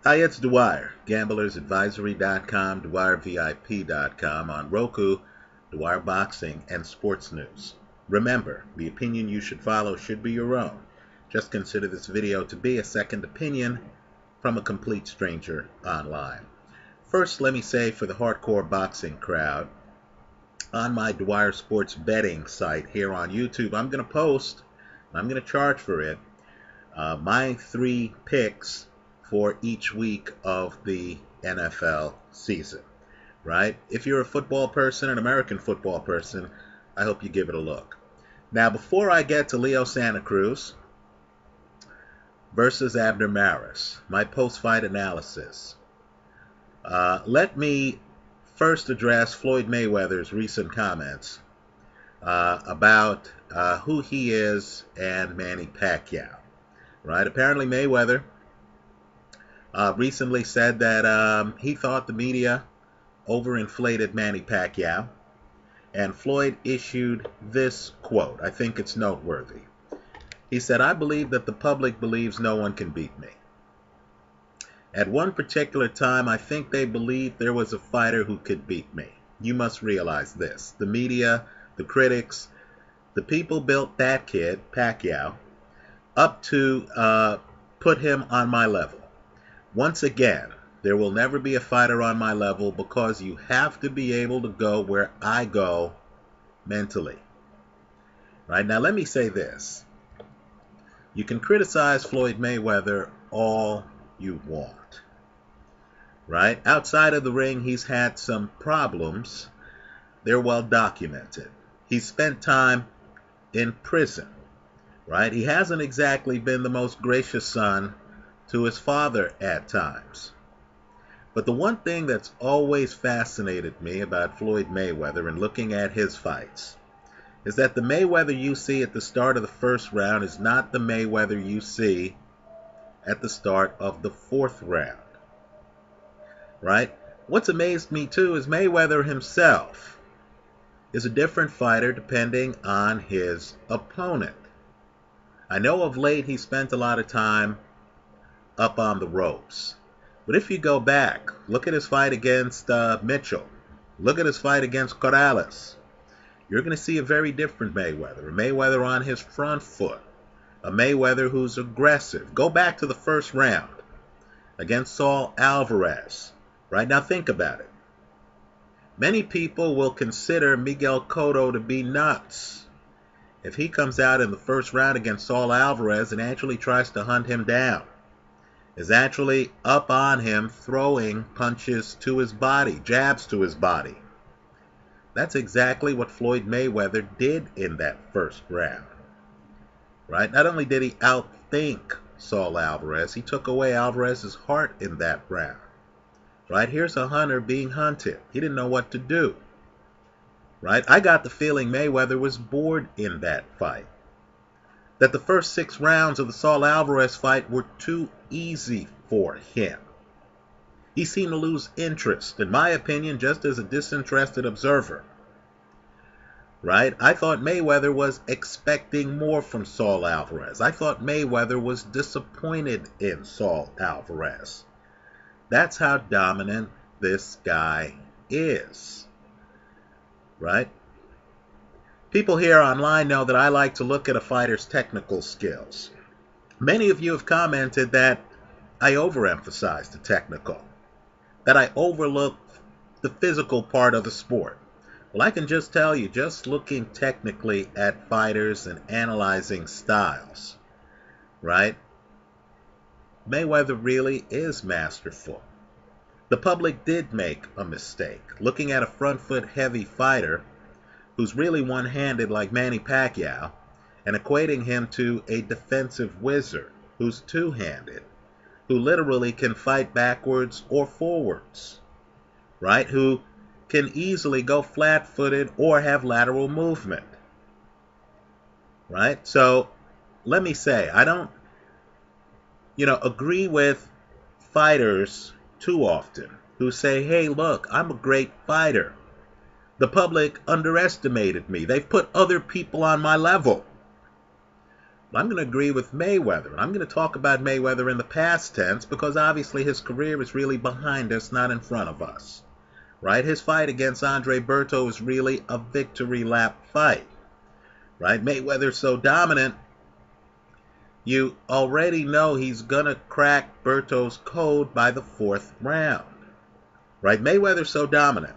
Hi, it's Dwyer, gamblersadvisory.com, dwyervip.com, on Roku, Dwyer Boxing, and Sports News. Remember, the opinion you should follow should be your own. Just consider this video to be a second opinion from a complete stranger online. First, let me say for the hardcore boxing crowd, on my Dwyer Sports Betting site here on YouTube, I'm going to post, I'm going to charge for it, my 3 picks for each week of the NFL season, right? If you're a football person, an American football person, I hope you give it a look. Now, before I get to Leo Santa Cruz versus Abner Maris, my post-fight analysis, let me first address Floyd Mayweather's recent comments about who he is and Manny Pacquiao, right? Apparently Mayweather recently said that he thought the media overinflated Manny Pacquiao, and Floyd issued this quote. I think it's noteworthy. He said, "I believe that the public believes no one can beat me. At one particular time, I think they believed there was a fighter who could beat me. You must realize this. The media, the critics, the people built that kid, Pacquiao, up to put him on my level. Once again, there will never be a fighter on my level because you have to be able to go where I go mentally." Right? Now, let me say this. You can criticize Floyd Mayweather all you want. Right? Outside of the ring, he's had some problems. They're well documented. He's spent time in prison. Right? He hasn't exactly been the most gracious son to his father at times. But the one thing that's always fascinated me about Floyd Mayweather and looking at his fights is that the Mayweather you see at the start of the first round is not the Mayweather you see at the start of the 4th round. Right? What's amazed me too is Mayweather himself is a different fighter depending on his opponent. I know of late he spent a lot of time up on the ropes. But if you go back, look at his fight against Mitchell. Look at his fight against Corrales. You're going to see a very different Mayweather. A Mayweather on his front foot. A Mayweather who's aggressive. Go back to the first round against Saul Alvarez. Right now, think about it. Many people will consider Miguel Cotto to be nuts if he comes out in the first round against Saul Alvarez and actually tries to hunt him down. Is actually up on him, throwing punches to his body, jabs to his body. That's exactly what Floyd Mayweather did in that first round. Right? Not only did he outthink Saul Alvarez, he took away Alvarez's heart in that round. Right? Here's a hunter being hunted. He didn't know what to do. Right? I got the feeling Mayweather was bored in that fight. That the first 6 rounds of the Saul Alvarez fight were too easy for him. He seemed to lose interest, in my opinion, just as a disinterested observer. Right? I thought Mayweather was expecting more from Saul Alvarez. I thought Mayweather was disappointed in Saul Alvarez. That's how dominant this guy is. Right? People here online know that I like to look at a fighter's technical skills. Many of you have commented that I overemphasize the technical, that I overlook the physical part of the sport. Well, I can just tell you, just looking technically at fighters and analyzing styles, right? Mayweather really is masterful. The public did make a mistake. Looking at a front foot heavy fighter who's really one-handed like Manny Pacquiao, and equating him to a defensive wizard who's two-handed, who literally can fight backwards or forwards, right? Who can easily go flat-footed or have lateral movement, right? So let me say, I don't, agree with fighters too often who say, hey, look, I'm a great fighter. The public underestimated me. They've put other people on my level. I'm going to agree with Mayweather. I'm going to talk about Mayweather in the past tense because obviously his career is really behind us, not in front of us. Right? His fight against Andre Berto is really a victory lap fight. Right? Mayweather's so dominant, you already know he's going to crack Berto's code by the 4th round. Right? Mayweather's so dominant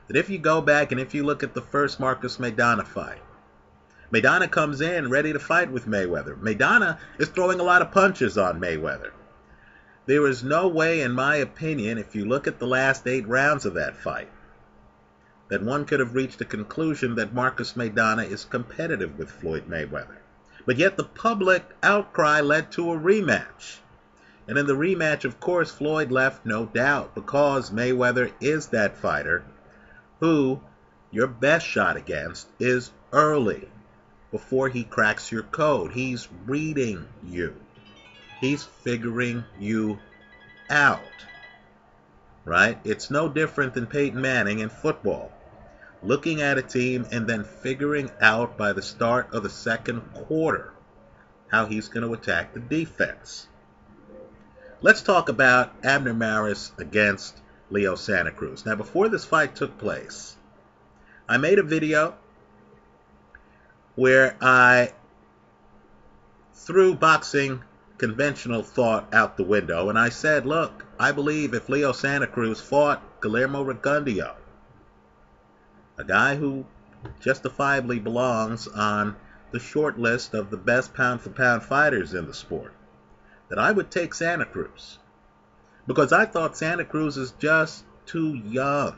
that if you go back and if you look at the first Marcus Maidana fight, Maidana comes in ready to fight with Mayweather. Maidana is throwing a lot of punches on Mayweather. There is no way, in my opinion, if you look at the last 8 rounds of that fight, that one could have reached a conclusion that Marcus Maidana is competitive with Floyd Mayweather. But yet the public outcry led to a rematch. And in the rematch, of course, Floyd left no doubt because Mayweather is that fighter who your best shot against is early, before he cracks your code. He's reading you. He's figuring you out. Right? It's no different than Peyton Manning in football. Looking at a team and then figuring out by the start of the 2nd quarter how he's going to attack the defense. Let's talk about Abner Maris against Leo Santa Cruz. Now, before this fight took place, I made a video where I threw boxing conventional thought out the window, and I said, look, I believe if Leo Santa Cruz fought Guillermo Rigondeaux, a guy who justifiably belongs on the short list of the best pound-for-pound fighters in the sport, that I would take Santa Cruz. Because I thought Santa Cruz is just too young.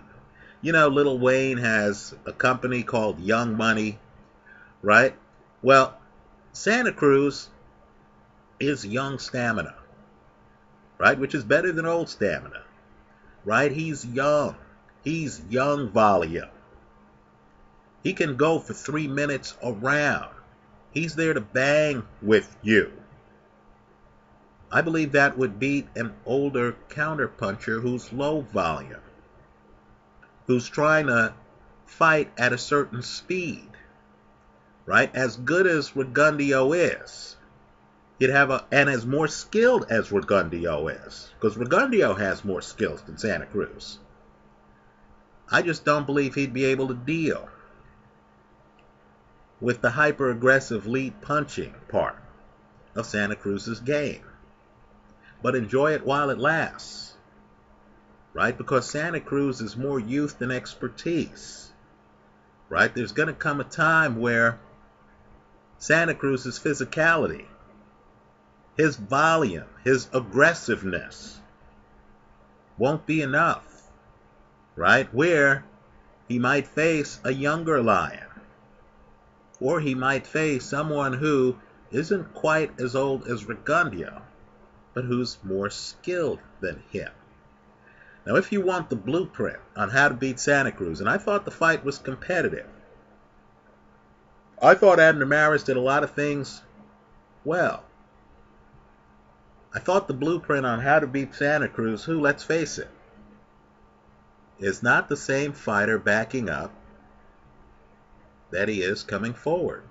You know, Lil Wayne has a company called Young Money, right? Well, Santa Cruz is young stamina, right? Which is better than old stamina, right? He's young. He's young volume. He can go for 3 minutes a round. He's there to bang with you. I believe that would beat an older counterpuncher who's low volume, who's trying to fight at a certain speed, right? As good as Rigondeaux is, he'd have and as more skilled as Rigondeaux is, because Rigondeaux has more skills than Santa Cruz. I just don't believe he'd be able to deal with the hyper-aggressive lead punching part of Santa Cruz's game. But enjoy it while it lasts, right? Because Santa Cruz is more youth than expertise, right? There's going to come a time where Santa Cruz's physicality, his volume, his aggressiveness won't be enough, right? Where he might face a younger lion, or he might face someone who isn't quite as old as Rigondeaux, but who's more skilled than him. Now, if you want the blueprint on how to beat Santa Cruz, and I thought the fight was competitive, I thought Abner Maris did a lot of things well. I thought the blueprint on how to beat Santa Cruz, who, let's face it, is not the same fighter backing up that he is coming forward.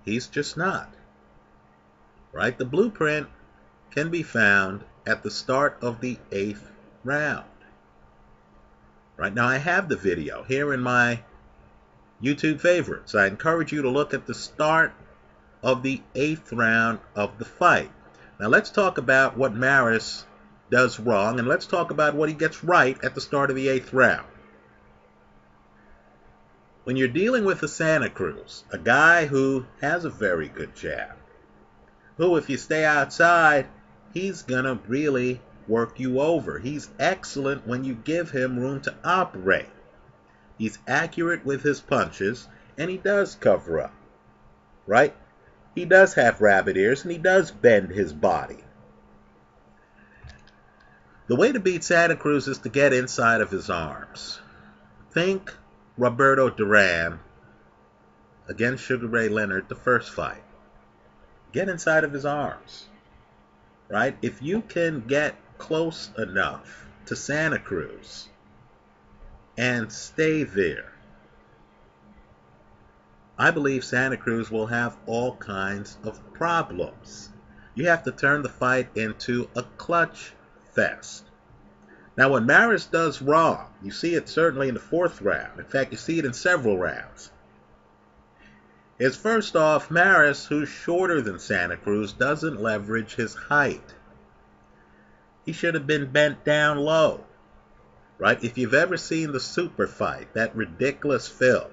He's just not. Right? The blueprint can be found at the start of the 8th round. Right now, I have the video here in my YouTube favorites. I encourage you to look at the start of the 8th round of the fight. Now, let's talk about what Maris does wrong, and let's talk about what he gets right at the start of the 8th round. When you're dealing with a Santa Cruz, a guy who has a very good jab, who, if you stay outside, he's going to really work you over. He's excellent when you give him room to operate. He's accurate with his punches, and he does cover up, right? He does have rabbit ears, and he does bend his body. The way to beat Santa Cruz is to get inside of his arms. Think Roberto Duran against Sugar Ray Leonard, the first fight. Get inside of his arms, right? If you can get close enough to Santa Cruz and stay there, I believe Santa Cruz will have all kinds of problems. You have to turn the fight into a clutch fest. Now, when Maris does wrong, you see it certainly in the fourth round. In fact, you see it in several rounds. Is first off, Maris, who's shorter than Santa Cruz, doesn't leverage his height. He should have been bent down low, right? If you've ever seen the Super Fight, that ridiculous film,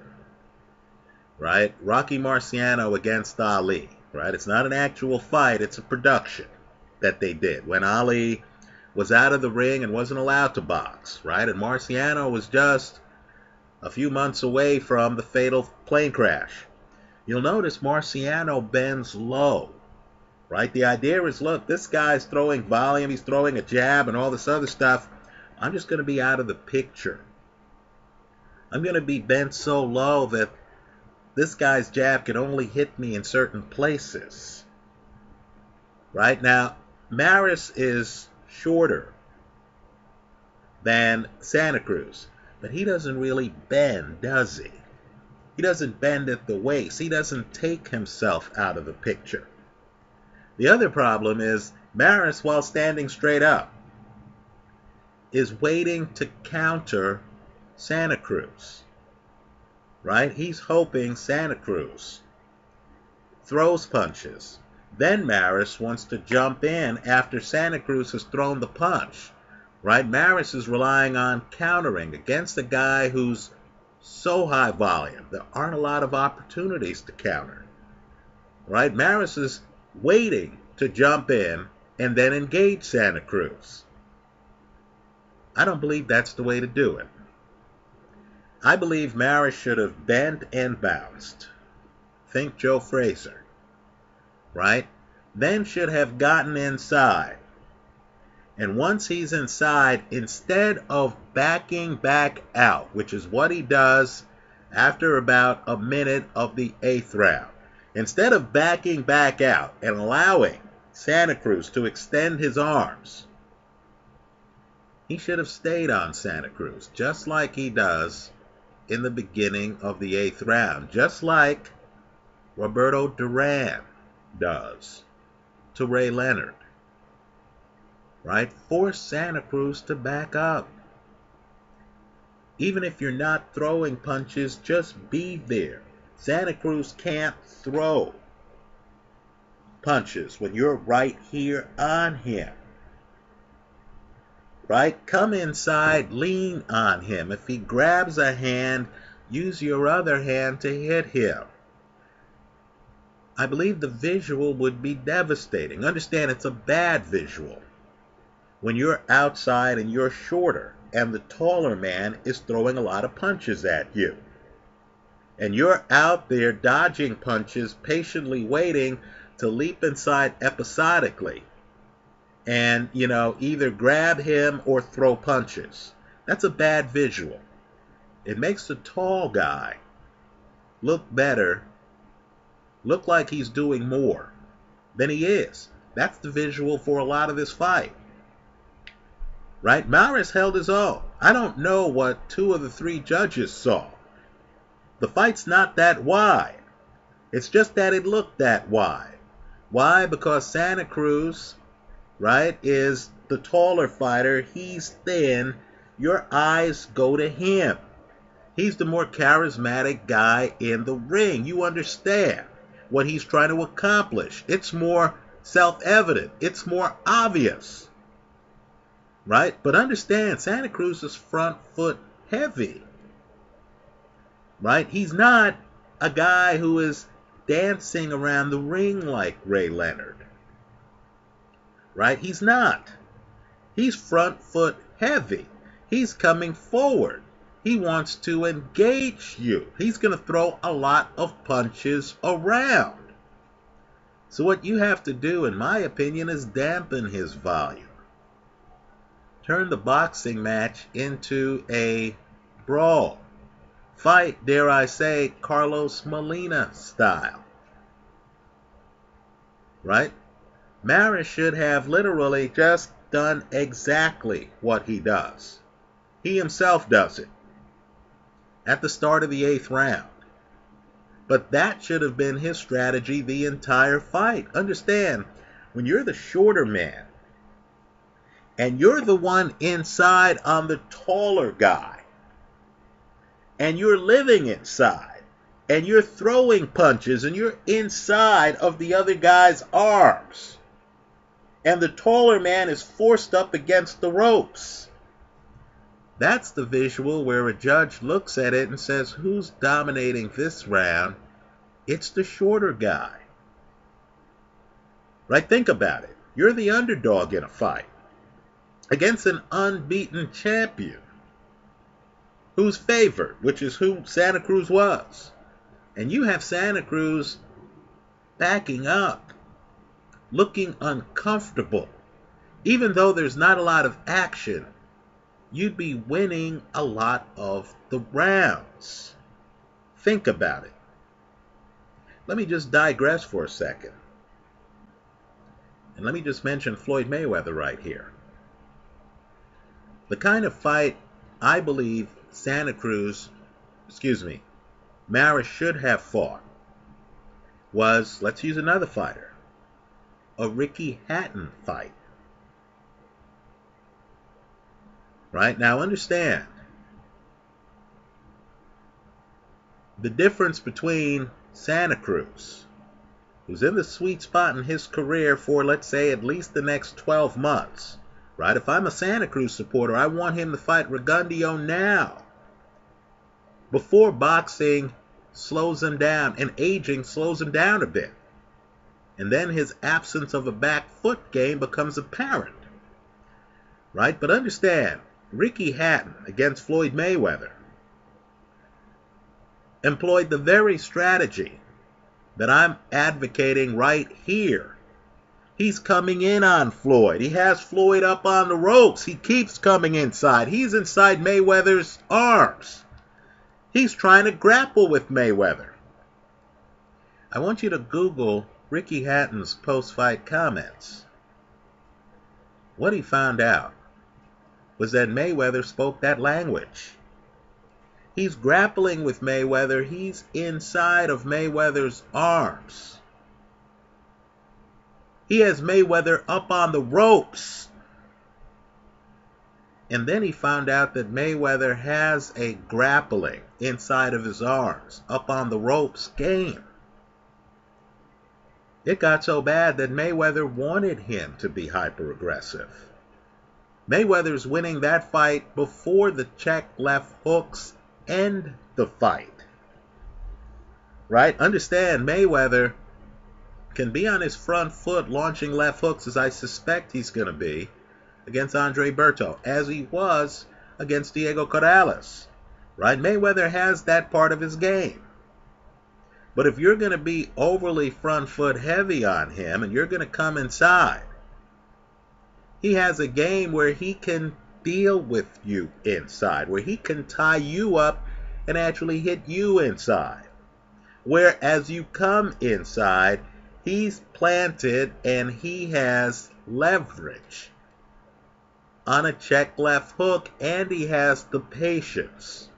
right? Rocky Marciano against Ali, right? It's not an actual fight, it's a production that they did when Ali was out of the ring and wasn't allowed to box, right? And Marciano was just a few months away from the fatal plane crash. You'll notice Marciano bends low, right? The idea is, look, this guy's throwing volume, he's throwing a jab and all this other stuff. I'm just going to be out of the picture. I'm going to be bent so low that this guy's jab can only hit me in certain places. Right? Now, Maris is shorter than Santa Cruz, but he doesn't really bend, does he? He doesn't bend at the waist. He doesn't take himself out of the picture. The other problem is Maris, while standing straight up, is waiting to counter Santa Cruz. Right? He's hoping Santa Cruz throws punches. Then Maris wants to jump in after Santa Cruz has thrown the punch. Right? Maris is relying on countering against a guy who's so high volume. There aren't a lot of opportunities to counter. Right? Maris is waiting to jump in and then engage Santa Cruz. I don't believe that's the way to do it. I believe Maris should have bent and bounced. Think Joe Frazier. Right? Then should have gotten inside. And once he's inside, instead of backing back out, which is what he does after about a minute of the 8th round, instead of backing back out and allowing Santa Cruz to extend his arms, he should have stayed on Santa Cruz, just like he does in the beginning of the 8th round, just like Roberto Duran does to Ray Leonard. Right? Force Santa Cruz to back up. Even if you're not throwing punches, just be there. Santa Cruz can't throw punches when you're right here on him. Right? Come inside, lean on him. If he grabs a hand, use your other hand to hit him. I believe the visual would be devastating. Understand, it's a bad visual. When you're outside and you're shorter and the taller man is throwing a lot of punches at you. And you're out there dodging punches, patiently waiting to leap inside episodically. And, either grab him or throw punches. That's a bad visual. It makes the tall guy look better, look like he's doing more than he is. That's the visual for a lot of this fight. Right? Maris held his own. I don't know what 2 of the 3 judges saw. The fight's not that wide. It's just that it looked that wide. Why? Because Santa Cruz, right, is the taller fighter. He's thin. Your eyes go to him. He's the more charismatic guy in the ring. You understand what he's trying to accomplish. It's more self-evident. It's more obvious. Right? But understand, Santa Cruz is front foot heavy. Right? He's not a guy who is dancing around the ring like Ray Leonard. Right? He's not. He's front foot heavy. He's coming forward. He wants to engage you. He's going to throw a lot of punches around. So what you have to do, in my opinion, is dampen his volume. Turn the boxing match into a brawl. Fight, dare I say, Carlos Molina style. Right? Maris should have literally just done exactly what he does. He himself does it at the start of the 8th round. But that should have been his strategy the entire fight. Understand, when you're the shorter man, and you're the one inside on the taller guy, and you're living inside, and you're throwing punches, and you're inside of the other guy's arms, and the taller man is forced up against the ropes. That's the visual where a judge looks at it and says, who's dominating this round? It's the shorter guy. Right? Think about it. You're the underdog in a fight against an unbeaten champion who's favored, which is who Santa Cruz was. And you have Santa Cruz backing up, looking uncomfortable. Even though there's not a lot of action, you'd be winning a lot of the rounds. Think about it. Let me just digress for a second. And let me just mention Floyd Mayweather right here. The kind of fight I believe Maris should have fought was, let's use another fighter, a Ricky Hatton fight. Right? Now understand, the difference between Santa Cruz, who's in the sweet spot in his career for, let's say, at least the next 12 months, right? If I'm a Santa Cruz supporter, I want him to fight Rigondeaux now, before boxing slows him down and aging slows him down a bit. And then his absence of a back foot game becomes apparent. Right? But understand, Ricky Hatton against Floyd Mayweather employed the very strategy that I'm advocating right here. He's coming in on Floyd. He has Floyd up on the ropes. He keeps coming inside. He's inside Mayweather's arms. He's trying to grapple with Mayweather. I want you to Google Ricky Hatton's post-fight comments. What he found out was that Mayweather spoke that language. He's grappling with Mayweather. He's inside of Mayweather's arms. He has Mayweather up on the ropes. And then he found out that Mayweather has a grappling inside of his arms, up on the ropes game. It got so bad that Mayweather wanted him to be hyper-aggressive. Mayweather's winning that fight before the check left hooks end the fight. Right? Understand, Mayweather can be on his front foot launching left hooks, as I suspect he's going to be, against Andre Berto, as he was against Diego Corrales. Right? Mayweather has that part of his game. But if you're going to be overly front foot heavy on him and you're going to come inside, he has a game where he can deal with you inside, where he can tie you up and actually hit you inside. Where as you come inside, he's planted and he has leverage on a check left hook, and he has the patience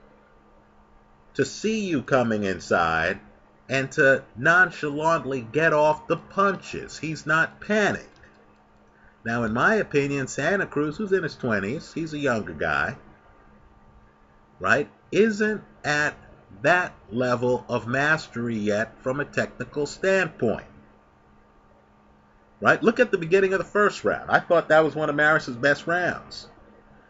to see you coming inside and to nonchalantly get off the punches. He's not panicked. Now, in my opinion, Santa Cruz, who's in his 20s, he's a younger guy, right, isn't at that level of mastery yet from a technical standpoint. Right? Look at the beginning of the first round. I thought that was one of Maris's best rounds.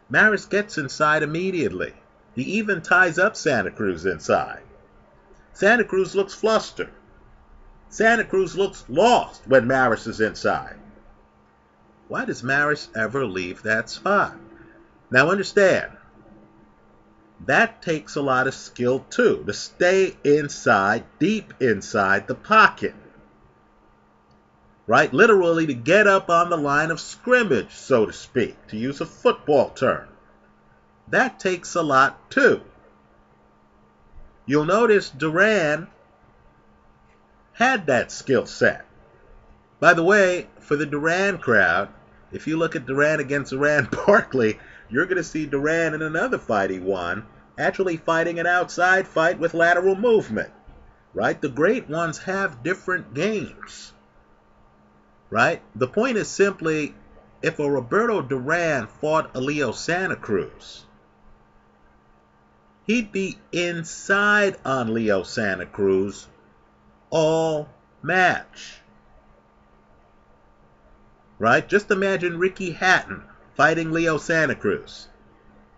Maris gets inside immediately. He even ties up Santa Cruz inside. Santa Cruz looks flustered. Santa Cruz looks lost when Maris is inside. Why does Maris ever leave that spot? Now understand, that takes a lot of skill too, to stay inside, deep inside the pocket. Right? Literally to get up on the line of scrimmage, so to speak, to use a football term. That takes a lot too. You'll notice Duran had that skill set. By the way, for the Duran crowd, if you look at Duran against Duran Barkley, you're going to see Duran in another fight he won, actually fighting an outside fight with lateral movement. right? The great ones have different games, right? The point is simply, if a Roberto Duran fought a Leo Santa Cruz, he'd be inside on Leo Santa Cruz all match, right? Just imagine Ricky Hatton fighting Leo Santa Cruz.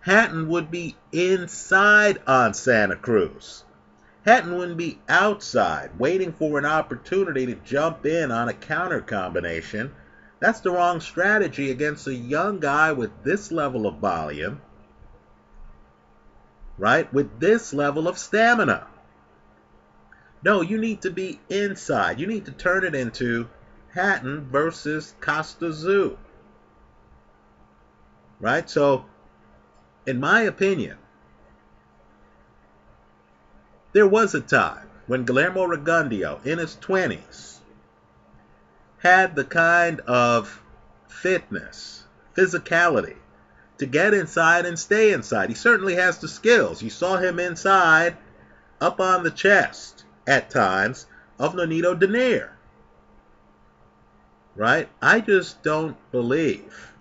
Hatton would be inside on Santa Cruz. Hatton wouldn't be outside waiting for an opportunity to jump in on a counter combination. That's the wrong strategy against a young guy with this level of volume, right? With this level of stamina. No, you need to be inside. You need to turn it into Hatton versus Costa Zoo, right? So, in my opinion, there was a time when Guillermo Rigondeaux, in his 20s, had the kind of fitness, physicality, to get inside and stay inside. He certainly has the skills. You saw him inside, up on the chest, at times, of Nonito Donaire. Right? I just don't believe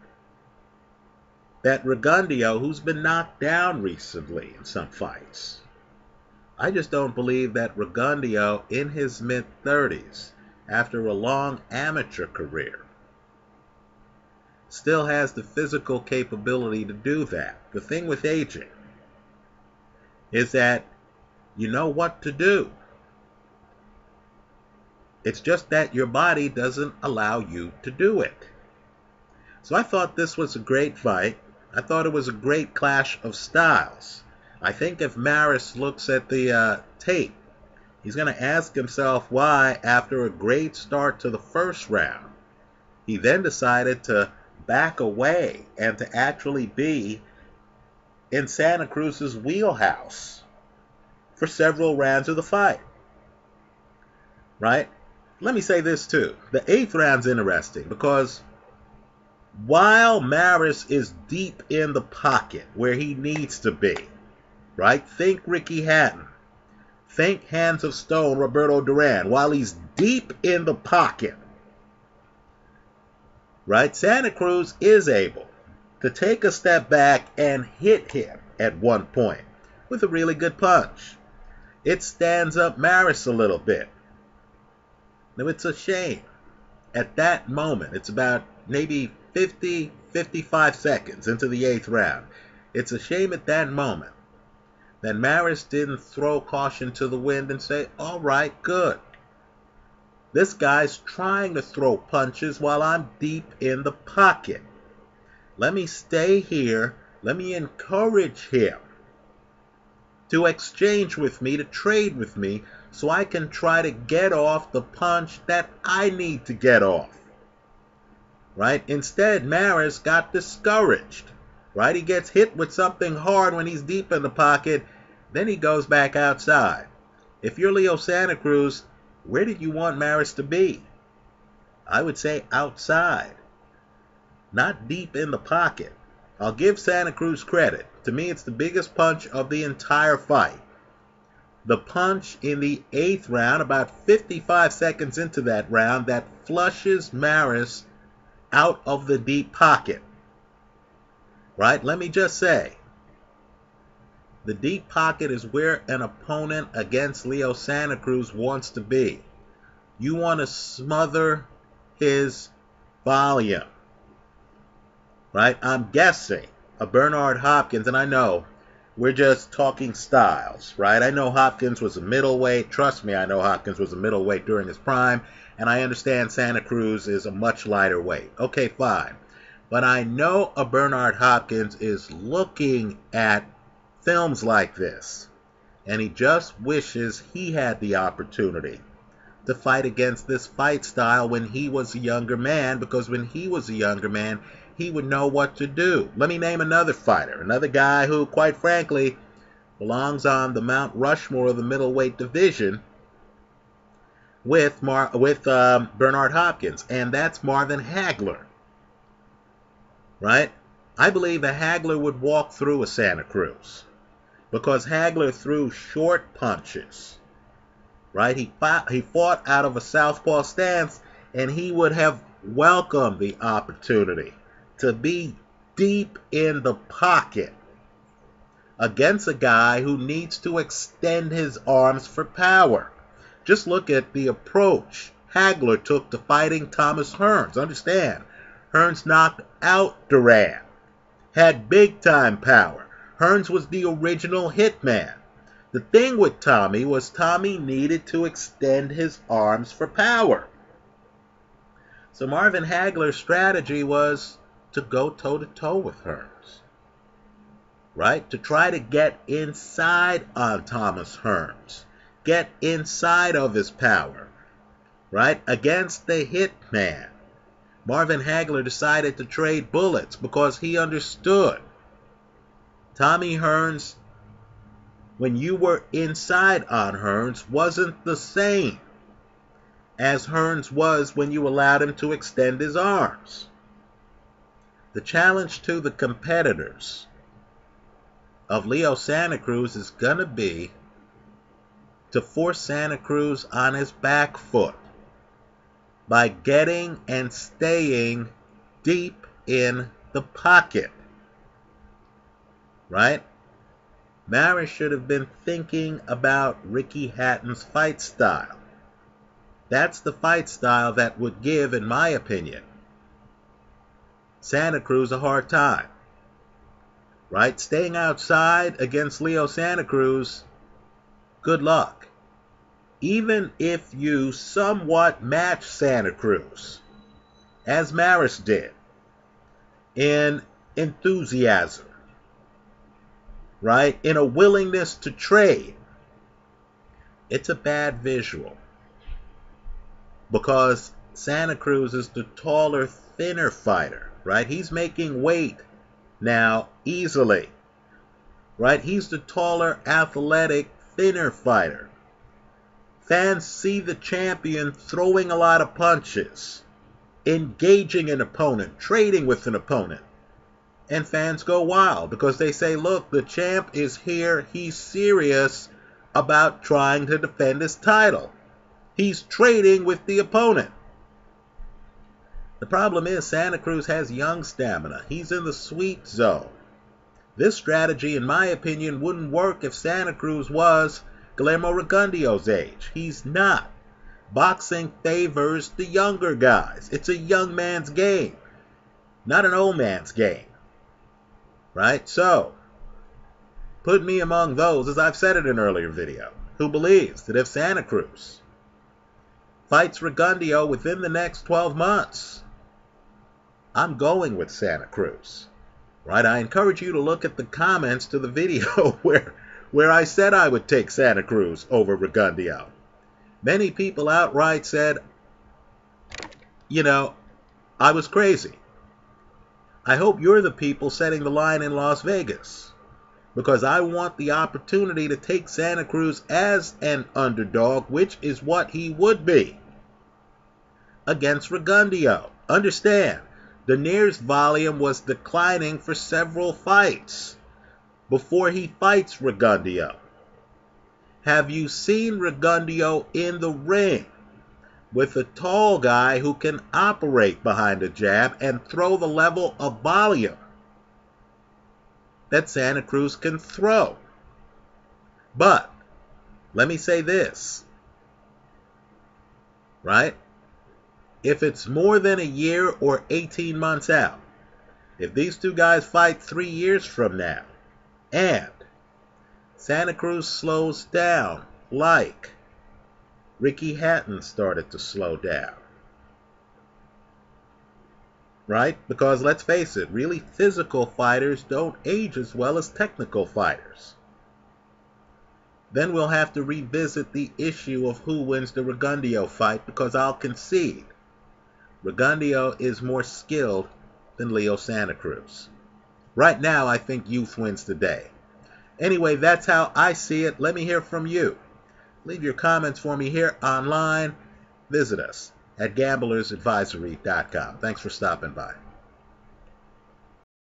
that Rigondeaux, who's been knocked down recently in some fights, I just don't believe that Rigondeaux, in his mid-30s, after a long amateur career, still has the physical capability to do that. The thing with aging is that you know what to do. It's just that your body doesn't allow you to do it. So I thought this was a great fight. I thought it was a great clash of styles. I think if Maris looks at the tape, he's going to ask himself why, after a great start to the first round, he then decided to back away and to actually be in Santa Cruz's wheelhouse for several rounds of the fight. Right? Let me say this too. The 8th round's interesting because while Maris is deep in the pocket where he needs to be, right? Think Ricky Hatton. Think Hands of Stone Roberto Duran. While he's deep in the pocket, right? Santa Cruz is able to take a step back and hit him at one point with a really good punch. It stands up Maris a little bit. Now, it's a shame. At that moment, it's about maybe 50, 55 seconds into the 8th round. It's a shame at that moment that Maris didn't throw caution to the wind and say, all right, good. This guy's trying to throw punches while I'm deep in the pocket. Let me stay here. Let me encourage him to exchange with me, to trade with me, so I can try to get off the punch that I need to get off. Right? Instead, Maris got discouraged. Right? He gets hit with something hard when he's deep in the pocket. Then he goes back outside. If you're Leo Santa Cruz, where did you want Maris to be? I would say outside. Not deep in the pocket. I'll give Santa Cruz credit. To me, it's the biggest punch of the entire fight. The punch in the 8th round, about 55 seconds into that round, that flushes Maris out of the deep pocket. Right? Let me just say, the deep pocket is where an opponent against Leo Santa Cruz wants to be. You want to smother his volume. Right? I'm guessing a Bernard Hopkins, and I know we're just talking styles, right? I know Hopkins was a middleweight. Trust me, I know Hopkins was a middleweight during his prime, and I understand Santa Cruz is a much lighter weight. Okay, fine. But I know a Bernard Hopkins is looking at films like this, and he just wishes he had the opportunity to fight against this fight style when he was a younger man, because when he was a younger man, he would know what to do. Let me name another fighter, another guy who, quite frankly, belongs on the Mount Rushmore of the middleweight division with Bernard Hopkins, and that's Marvin Hagler. Right? I believe that Hagler would walk through a Santa Cruz because Hagler threw short punches right? He fought out of a southpaw stance, and he would have welcomed the opportunity to be deep in the pocket against a guy who needs to extend his arms for power. Just look at the approach Hagler took to fighting Thomas Hearns. Understand, Hearns knocked out Duran, had big-time power. Hearns was the original hitman. The thing with Tommy was Tommy needed to extend his arms for power. So Marvin Hagler's strategy was to go toe-to-toe with Hearns, right? To try to get inside on Thomas Hearns, get inside of his power, right? Against the hitman. Marvin Hagler decided to trade bullets because he understood Tommy Hearns, when you were inside on Hearns, wasn't the same as Hearns was when you allowed him to extend his arms. The challenge to the competitors of Leo Santa Cruz is going to be to force Santa Cruz on his back foot by getting and staying deep in the pocket, right? Maris should have been thinking about Ricky Hatton's fight style. That's the fight style that would give, in my opinion, Santa Cruz a hard time, right? Staying outside against Leo Santa Cruz, good luck. Even if you somewhat match Santa Cruz, as Maris did, in enthusiasm, right? In a willingness to trade, it's a bad visual. Because Santa Cruz is the taller, thinner fighter, right? He's making weight now easily, right? He's the taller, athletic, thinner fighter. Fans see the champion throwing a lot of punches, engaging an opponent, trading with an opponent. And fans go wild because they say, look, the champ is here. He's serious about trying to defend his title. He's trading with the opponent. The problem is Santa Cruz has young stamina. He's in the sweet zone. This strategy, in my opinion, wouldn't work if Santa Cruz was Guillermo Regundio's age. He's not. Boxing favors the younger guys. It's a young man's game, not an old man's game, right? So, put me among those, as I've said in an earlier video, who believes that if Santa Cruz fights Regundio within the next 12 months, I'm going with Santa Cruz, right? I encourage you to look at the comments to the video where I said I would take Santa Cruz over Regundio. Many people outright said, I was crazy. I hope you're the people setting the line in Las Vegas, because I want the opportunity to take Santa Cruz as an underdog, which is what he would be, against Regundio. Understand, Donier's volume was declining for several fights before he fights Regundio. Have you seen Regundio in the ring with a tall guy who can operate behind a jab and throw the level of volume that Santa Cruz can throw? But let me say this, right? If it's more than a year or 18 months out, if these two guys fight 3 years from now, and Santa Cruz slows down like Ricky Hatton started to slow down, right? Because let's face it, really physical fighters don't age as well as technical fighters. Then we'll have to revisit the issue of who wins the Regundio fight, because I'll concede Regundio is more skilled than Leo Santa Cruz. Right now, I think youth wins the day. Anyway, that's how I see it. Let me hear from you. Leave your comments for me here online. Visit us at gamblersadvisory.com. Thanks for stopping by.